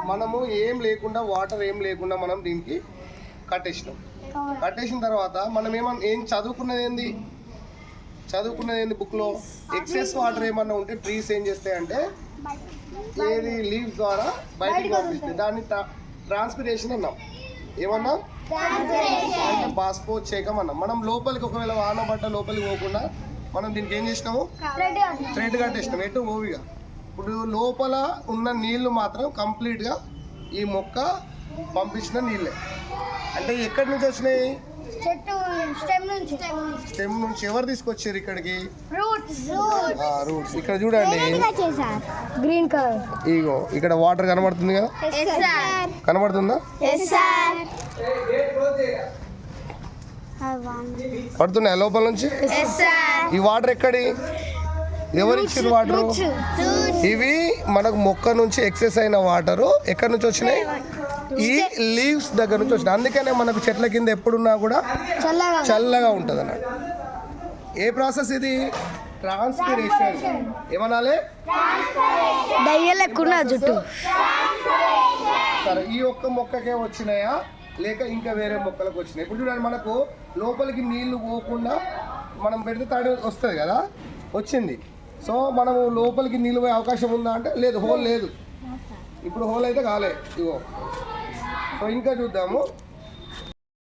మనము ఏం లేకుండా వాటర్ ఏం లేకుండా మనం దీనికి కట్టేసిన తర్వాత మనం ఏం చదువుకున్నది ఏంది బుక్లో ఎక్సెస్ వాటర్ ఏమన్నా ఉంటే ట్రీస్ ఏం చేస్తాయంటే ఏది లీవ్స్ ద్వారా బయటికి పంపిస్తాయి. దాన్ని ట్రాన్స్పిరేషన్ అన్నాం. ఏమన్నా అంటే బాష్పోత్సేకం అన్నాం. మనం లోపలికి ఒకవేళ వాన పడ్డ లోపలికి పోకుండా మనం దీనికి ఏం చేసినాము, థ్రెడ్ కట్టేసినాం ఎటు ఓవిగా. ఇప్పుడు లోపల ఉన్న నీళ్లు మాత్రం కంప్లీట్గా ఈ మొక్క పంపించిన నీళ్ళే. అంటే ఎక్కడి నుంచి వచ్చినాయి? స్టెమ్ నుంచి. ఎవరు తీసుకొచ్చారు ఇక్కడికి? రూట్స్. ఇక్కడ చూడండి, గ్రీన్ కలర్. ఇగో ఇక్కడ వాటర్ కనబడుతుంది కదా, కనబడుతుందా? పడుతున్నాయా లోపల నుంచి? ఈ వాటర్ ఎక్కడి? ఎవరు ఇచ్చిన వాటర్? ఇవి మనకు మొక్క నుంచి ఎక్సెస్ అయిన వాటరు ఎక్కడి నుంచి వచ్చినాయి? ఈ లీవ్స్ దగ్గర నుంచి వచ్చినాయి. అందుకనే మనకు చెట్ల కింద ఎప్పుడున్నా కూడా చల్లగా ఉంటుంది అన్నట్టు. ఏ ప్రాసెస్ ఇది? ట్రాన్స్పిరేషన్. ఏమనాలి? జుట్టు. సరే, ఈ ఒక్క మొక్కకే వచ్చినాయా లేక ఇంకా వేరే మొక్కలకు వచ్చినాయి? ఇప్పుడు చూడండి, మనకు లోపలికి నీళ్లు పోకుండా మనం పెడితే తడి వస్తుంది కదా, వచ్చింది. సో మనము లోపలికి నీళ్ళు పోయే అవకాశం ఉందా అంటే లేదు, హోల్ లేదు. ఇప్పుడు హోల్ అయితే కాలే. ఇగో. సో ఇంకా చూద్దాము.